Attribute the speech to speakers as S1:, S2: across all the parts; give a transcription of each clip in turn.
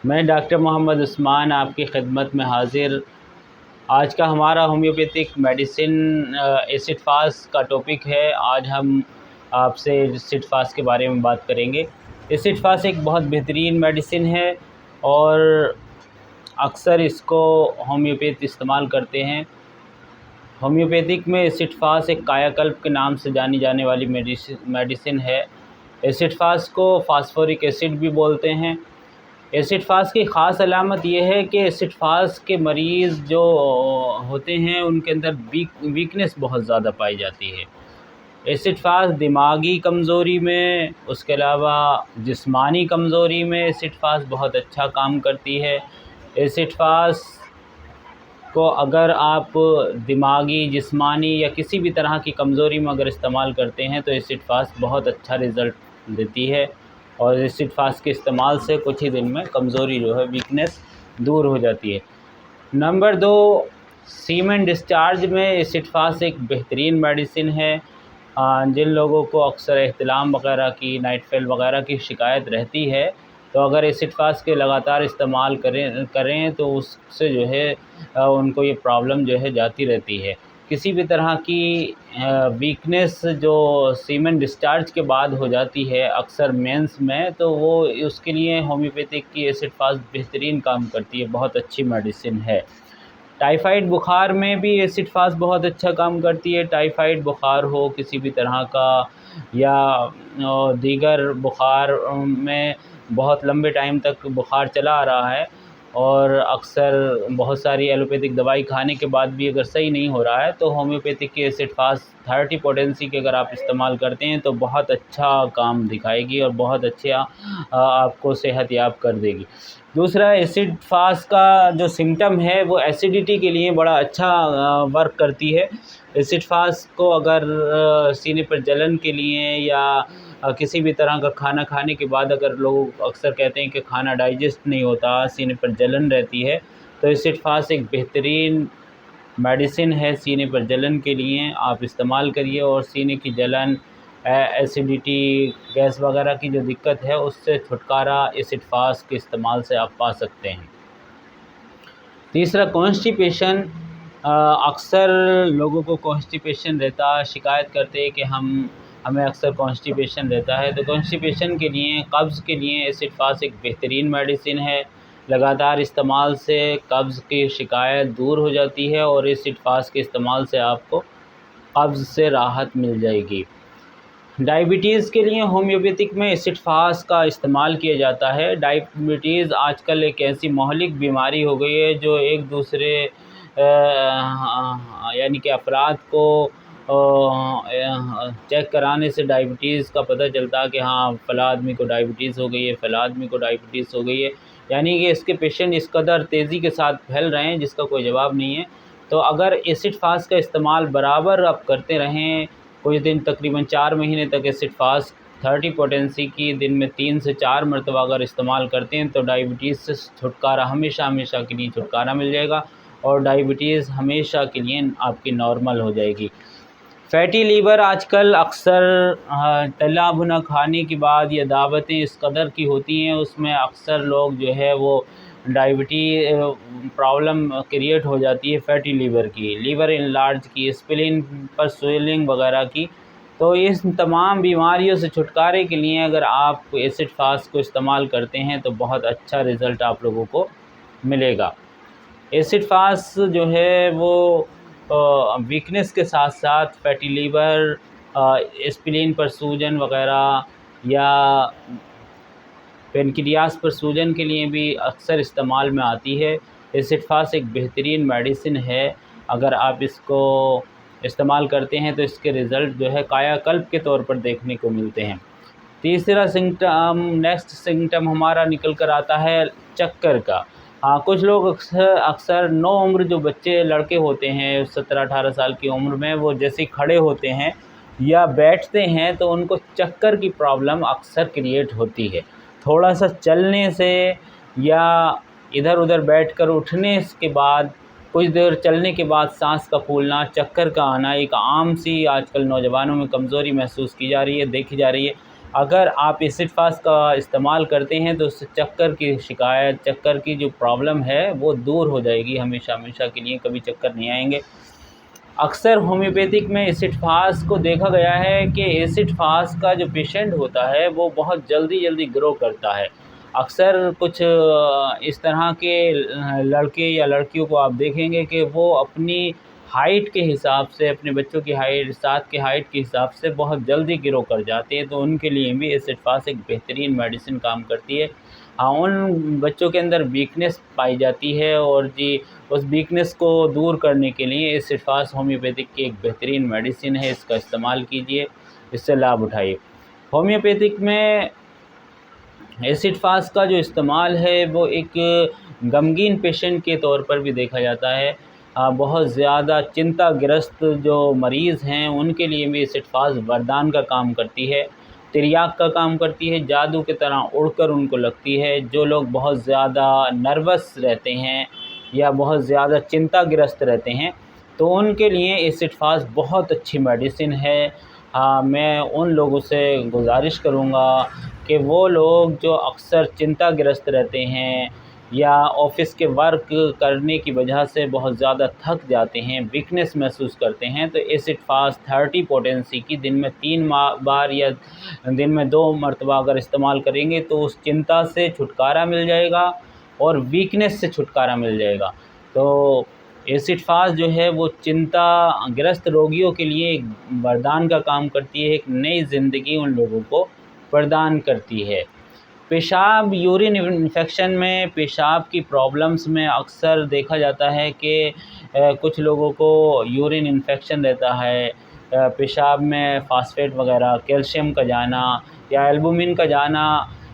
S1: मैं डॉक्टर मोहम्मद उस्मान आपकी खिदमत में हाज़िर। आज का हमारा होम्योपैथिक मेडिसिन एसिड फास्ट का टॉपिक है। आज हम आपसे एसिड फास्ट के बारे में बात करेंगे। एसिड फास्ट एक बहुत बेहतरीन मेडिसिन है और अक्सर इसको होम्योपैथ इस्तेमाल करते हैं। होम्योपैथिक में एसिड फास्ट एक कायाकल्प के नाम से जानी जाने वाली मेडिसिन है। एसिड फास्ट को फास्फोरिक एसिड भी बोलते हैं। एसिड फास्ट की ख़ास अलामत यह है कि एसिड फास्ट के मरीज़ जो होते हैं उनके अंदर वीकनेस बहुत ज़्यादा पाई जाती है। एसिड फास्ट दिमागी कमज़ोरी में, उसके अलावा जिस्मानी कमज़ोरी में एसिड फास्ट बहुत अच्छा काम करती है। एसिड फास्ट को अगर आप दिमागी, जिस्मानी या किसी भी तरह की कमज़ोरी में अगर इस्तेमाल करते हैं तो एसिड फास्ट बहुत अच्छा रिज़ल्ट देती है और एसिड फास्ट के इस्तेमाल से कुछ ही दिन में कमज़ोरी जो है, वीकनेस दूर हो जाती है। नंबर 2, सीमेन डिस्चार्ज में एसिड फास्ट एक बेहतरीन मेडिसिन है। जिन लोगों को अक्सर एहतिलाम वगैरह की, नाइट फेल वगैरह की शिकायत रहती है, तो अगर एसिड फास्ट के लगातार इस्तेमाल करें तो उससे जो है उनको ये प्रॉब्लम जो है जाती रहती है। किसी भी तरह की वीकनेस जो सीमेन डिस्चार्ज के बाद हो जाती है अक्सर मेंस में, तो वो उसके लिए होम्योपैथिक की एसिड फास्ट बेहतरीन काम करती है, बहुत अच्छी मेडिसिन है। टाइफाइड बुखार में भी एसिड फास्ट बहुत अच्छा काम करती है। टाइफाइड बुखार हो किसी भी तरह का या दीगर बुखार में बहुत लंबे टाइम तक बुखार चला आ रहा है और अक्सर बहुत सारी एलोपैथिक दवाई खाने के बाद भी अगर सही नहीं हो रहा है, तो होम्योपैथिक की एसिड फास्ट 30 पोटेंसी के अगर आप इस्तेमाल करते हैं तो बहुत अच्छा काम दिखाएगी और बहुत अच्छा आपको सेहत याब कर देगी। दूसरा, एसिड फास्ट का जो सिम्टम है वो एसिडिटी के लिए बड़ा अच्छा वर्क करती है। एसिड फास्ट को अगर सीने पर जलन के लिए या किसी भी तरह का खाना खाने के बाद अगर लोग अक्सर कहते हैं कि खाना डाइजेस्ट नहीं होता, सीने पर जलन रहती है, तो एसिड फास्ट एक बेहतरीन मेडिसिन है सीने पर जलन के लिए। आप इस्तेमाल करिए और सीने की जलन, एसिडिटी, गैस वगैरह की जो दिक्कत है उससे छुटकारा एसिड फास्ट के इस्तेमाल से आप पा सकते हैं। तीसरा, कॉन्स्टिपेशन। अक्सर लोगों को कॉन्स्टिपेशन रहता, शिकायत करते हैं कि हमें अक्सर कॉन्स्टिपेशन रहता है, तो कॉन्स्टिपेशन के लिए, कब्ज़ के लिए एसिड फास्ट एक बेहतरीन मेडिसिन है। लगातार इस्तेमाल से कब्ज़ की शिकायत दूर हो जाती है और एसिड फास्ट के इस्तेमाल से आपको कब्ज़ से राहत मिल जाएगी। डायबिटीज़ के लिए होम्योपैथिक में एसिड फास्ट का इस्तेमाल किया जाता है। डायबिटीज़ आजकल एक ऐसी महलिक बीमारी हो गई है जो एक दूसरे यानी कि अफराद को चेक कराने से डायबिटीज़ का पता चलता है कि हाँ फ़लाँ आदमी को डायबिटीज़ हो गई है, फ़लाँ आदमी को डायबिटीज़ हो गई है। यानी कि इसके पेशेंट इस कदर तेज़ी के साथ फैल रहे हैं जिसका कोई जवाब नहीं है। तो अगर एसिड फास्ट का इस्तेमाल बराबर आप करते रहें, कुछ दिन तकरीबन 4 महीने तक एसिड फास्ट 30 पोटेंसी की दिन में 3 से 4 मरतबा अगर इस्तेमाल करते हैं तो डायबिटीज़ से छुटकारा, हमेशा हमेशा के लिए छुटकारा मिल जाएगा और डायबिटीज़ हमेशा के लिए आपकी नॉर्मल हो जाएगी। फैटी लीवर आजकल अक्सर तला भुना खाने के बाद या दावतें इस कदर की होती हैं, उसमें अक्सर लोग जो है वो प्रॉब्लम क्रिएट हो जाती है फैटी लीवर की, लीवर इनलार्ज की, स्प्लीन पर स्वेलिंग वगैरह की। तो इस तमाम बीमारियों से छुटकारे के लिए अगर आप एसिड फास्ट को इस्तेमाल करते हैं तो बहुत अच्छा रिज़ल्ट आप लोगों को मिलेगा। एसिड फास्ट जो है वो वीकनेस के साथ साथ फैटी लीवर, स्प्लीन पर सूजन वगैरह या पेनक्रियास पर सूजन के लिए भी अक्सर इस्तेमाल में आती है। एसिड फास्ट एक बेहतरीन मेडिसिन है। अगर आप इसको इस्तेमाल करते हैं तो इसके रिज़ल्ट जो है कायाकल्प के तौर पर देखने को मिलते हैं। तीसरा सिम्टम, नेक्स्ट सिम्टम हमारा निकल कर आता है चक्कर का। हाँ, कुछ लोग अक्सर नौ उम्र जो बच्चे लड़के होते हैं 17-18 साल की उम्र में, वो जैसे खड़े होते हैं या बैठते हैं तो उनको चक्कर की प्रॉब्लम अक्सर क्रिएट होती है। थोड़ा सा चलने से या इधर उधर बैठकर उठने के बाद, कुछ देर चलने के बाद सांस का फूलना, चक्कर का आना एक आम सी आजकल नौजवानों में कमज़ोरी महसूस की जा रही है, देखी जा रही है। अगर आप एसिड फास्ट का इस्तेमाल करते हैं तो उससे चक्कर की शिकायत, चक्कर की जो प्रॉब्लम है वो दूर हो जाएगी हमेशा हमेशा के लिए, कभी चक्कर नहीं आएंगे। अक्सर होम्योपैथिक में एसिड फास्ट को देखा गया है कि एसिड फास्ट का जो पेशेंट होता है वो बहुत जल्दी ग्रो करता है। अक्सर कुछ इस तरह के लड़के या लड़कियों को आप देखेंगे कि वो अपनी हाइट के हिसाब से, अपने बच्चों की हाइट, साथ के हाइट के हिसाब से बहुत जल्दी ग्रो कर जाते हैं। तो उनके लिए भी एसिड फास्ट एक बेहतरीन मेडिसिन काम करती है। हाँ, उन बच्चों के अंदर वीकनेस पाई जाती है और जी उस वीकनेस को दूर करने के लिए एसिड फास्ट होम्योपैथिक की एक बेहतरीन मेडिसिन है। इसका इस्तेमाल कीजिए, इससे लाभ उठाइए। होम्योपैथिक में एसिड फास्ट का जो इस्तेमाल है वो एक गमगीन पेशेंट के तौर पर भी देखा जाता है। बहुत ज़्यादा चिंताग्रस्त जो मरीज़ हैं उनके लिए भी एसिड फास्ट वरदान का काम करती है, तिर्याक का काम करती है, जादू की तरह उड़कर उनको लगती है। जो लोग बहुत ज़्यादा नर्वस रहते हैं या बहुत ज़्यादा चिंताग्रस्त रहते हैं तो उनके लिए एसिड फास्ट बहुत अच्छी मेडिसिन है। मैं उन लोगों से गुजारिश करूँगा कि वो लोग जो अक्सर चिंताग्रस्त रहते हैं या ऑफ़िस के वर्क करने की वजह से बहुत ज़्यादा थक जाते हैं, वीकनेस महसूस करते हैं, तो एसिड फास्ट 30 पोटेंसी की दिन में 3 बार या दिन में 2 मरतबा अगर इस्तेमाल करेंगे तो उस चिंता से छुटकारा मिल जाएगा और वीकनेस से छुटकारा मिल जाएगा। तो एसिड फास्ट जो है वो चिंताग्रस्त रोगियों के लिए एक वरदान का काम करती है, एक नई ज़िंदगी उन लोगों को प्रदान करती है। पेशाब, यूरिन इन्फेक्शन में, पेशाब की प्रॉब्लम्स में अक्सर देखा जाता है कि कुछ लोगों को यूरिन इन्फेक्शन रहता है, पेशाब में फास्फेट वगैरह, कैल्शियम का जाना या एल्बुमिन का जाना,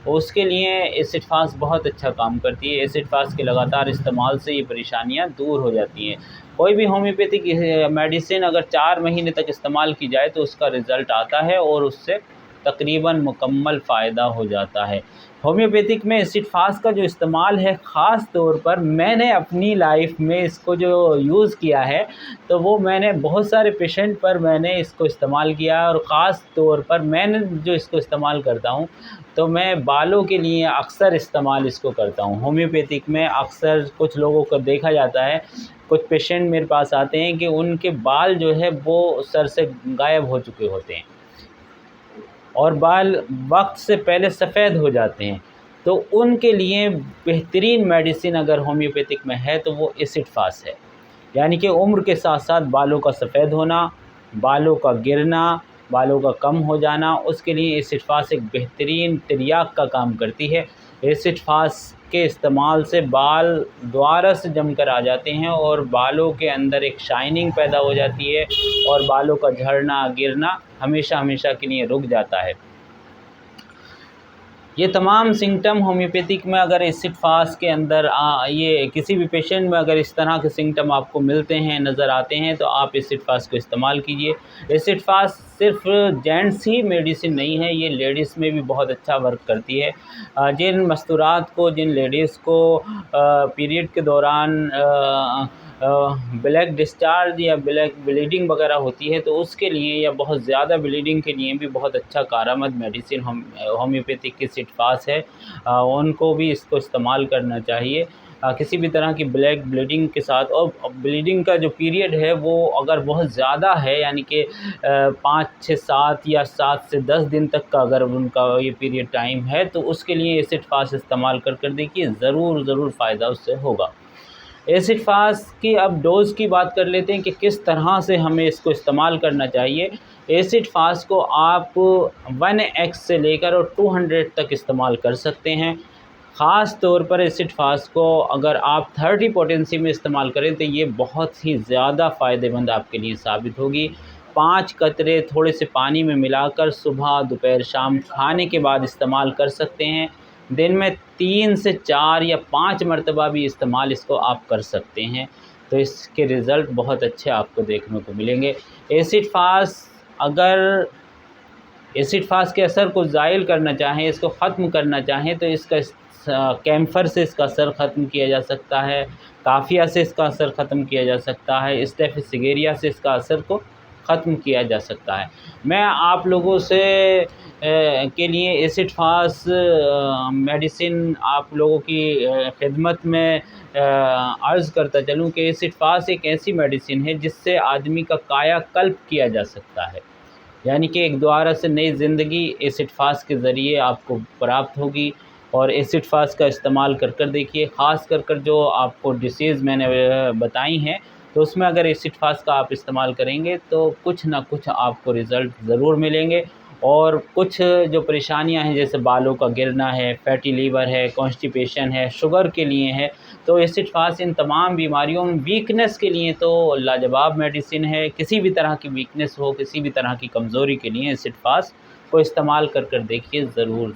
S1: उसके लिए एसिड फास्ट बहुत अच्छा काम करती है। एसिड फास्ट के लगातार इस्तेमाल से ये परेशानियाँ दूर हो जाती हैं। कोई भी होम्योपैथिक मेडिसिन अगर 4 महीने तक इस्तेमाल की जाए तो उसका रिज़ल्ट आता है और उससे तकरीबन मुकम्मल फ़ायदा हो जाता है। होम्योपैथिक में एसिड फास्ट का जो इस्तेमाल है, ख़ास तौर पर मैंने अपनी लाइफ में इसको जो यूज़ किया है तो वो मैंने बहुत सारे पेशेंट पर मैंने इसको इस्तेमाल किया और ख़ास तौर पर मैंने जो इसको इस्तेमाल करता हूँ तो मैं बालों के लिए अक्सर इस्तेमाल इसको करता हूँ। होम्योपैथिक में अक्सर कुछ लोगों को देखा जाता है, कुछ पेशेंट मेरे पास आते हैं कि उनके बाल जो है वो सर से गायब हो चुके होते हैं और बाल वक्त से पहले सफ़ेद हो जाते हैं। तो उनके लिए बेहतरीन मेडिसिन अगर होम्योपैथिक में है तो वो एसिड फास्ट है। यानी कि उम्र के साथ साथ बालों का सफ़ेद होना, बालों का गिरना, बालों का कम हो जाना, उसके लिए एसिड फास्ट एक बेहतरीन तिर्याक का काम करती है। एसिड फास्ट के इस्तेमाल से बाल दोबारा से जम कर आ जाते हैं और बालों के अंदर एक शाइनिंग पैदा हो जाती है और बालों का झड़ना, गिरना हमेशा हमेशा के लिए रुक जाता है। ये तमाम सिम्पटम होम्योपैथिक में अगर एसिड फास्ट के अंदर ये किसी भी पेशेंट में अगर इस तरह के सिम्पटम आपको मिलते हैं, नज़र आते हैं, तो आप एसिड फास्ट को इस्तेमाल कीजिए। एसिड फास्ट सिर्फ जेंट्स ही मेडिसिन नहीं है, ये लेडीज़ में भी बहुत अच्छा वर्क करती है। जिन मस्तूरात को, जिन लेडीज़ को पीरियड के दौरान ब्लैक डिस्चार्ज या ब्लैक ब्लीडिंग वगैरह होती है तो उसके लिए या बहुत ज़्यादा ब्लीडिंग के लिए भी बहुत अच्छा कारामद मेडिसिन होम्योपैथिक की एसिड फास्ट है। उनको भी इसको इस्तेमाल करना चाहिए। किसी भी तरह की ब्लैक ब्लीडिंग के साथ, और ब्लीडिंग का जो पीरियड है वो अगर बहुत ज़्यादा है, यानी कि 5, 6, 7 या 7 से 10 दिन तक का अगर उनका ये पीरियड टाइम है तो उसके लिए एसिड फास्ट इस्तेमाल कर देखिए, ज़रूर फ़ायदा उससे होगा। एसिड फास्ट की अब डोज़ की बात कर लेते हैं कि किस तरह से हमें इसको इस्तेमाल करना चाहिए। एसिड फास्ट को आप 1x से लेकर और 200 तक इस्तेमाल कर सकते हैं। ख़ास तौर पर एसिड फास्ट को अगर आप 30 पोटेंसी में इस्तेमाल करें तो ये बहुत ही ज़्यादा फ़ायदेमंद आपके लिए साबित होगी। 5 कतरे थोड़े से पानी में मिलाकर सुबह, दोपहर, शाम खाने के बाद इस्तेमाल कर सकते हैं। दिन में 3 से 4 या 5 मरतबा भी इस्तेमाल इसको आप कर सकते हैं, तो इसके रिज़ल्ट बहुत अच्छे आपको देखने को मिलेंगे। एसिड फास्ट के असर को ज़ाइल करना चाहें, इसको ख़त्म करना चाहें तो इसका कैम्फर से इसका असर ख़त्म किया जा सकता है, काफिया से इसका असर ख़त्म किया जा सकता है, स्टेफिस सीगेरिया से इसका असर को ख़त्म किया जा सकता है। मैं आप लोगों से के लिए एसिड फास्ट मेडिसिन आप लोगों की खिदमत में अर्ज़ करता चलूँ कि एसिड फास्ट एक ऐसी मेडिसिन है जिससे आदमी का कायाकल्प किया जा सकता है। यानी कि एक दोबारा से नई ज़िंदगी एसिड फास्ट के ज़रिए आपको प्राप्त होगी। और एसिड फास्ट का इस्तेमाल कर देखिए, ख़ास कर जो आपको डिसीज़ मैंने बताई हैं, तो उसमें अगर एसिड फास्ट का आप इस्तेमाल करेंगे तो कुछ ना कुछ आपको रिज़ल्ट ज़रूर मिलेंगे। और कुछ जो परेशानियां हैं जैसे बालों का गिरना है, फैटी लीवर है, कॉन्स्टिपेशन है, शुगर के लिए है, तो एसिड फास्ट इन तमाम बीमारियों में वीकनेस के लिए तो लाजवाब मेडिसिन है। किसी भी तरह की वीकनेस हो, किसी भी तरह की कमज़ोरी के लिए एसिड फास्ट को इस्तेमाल कर देखिए ज़रूर।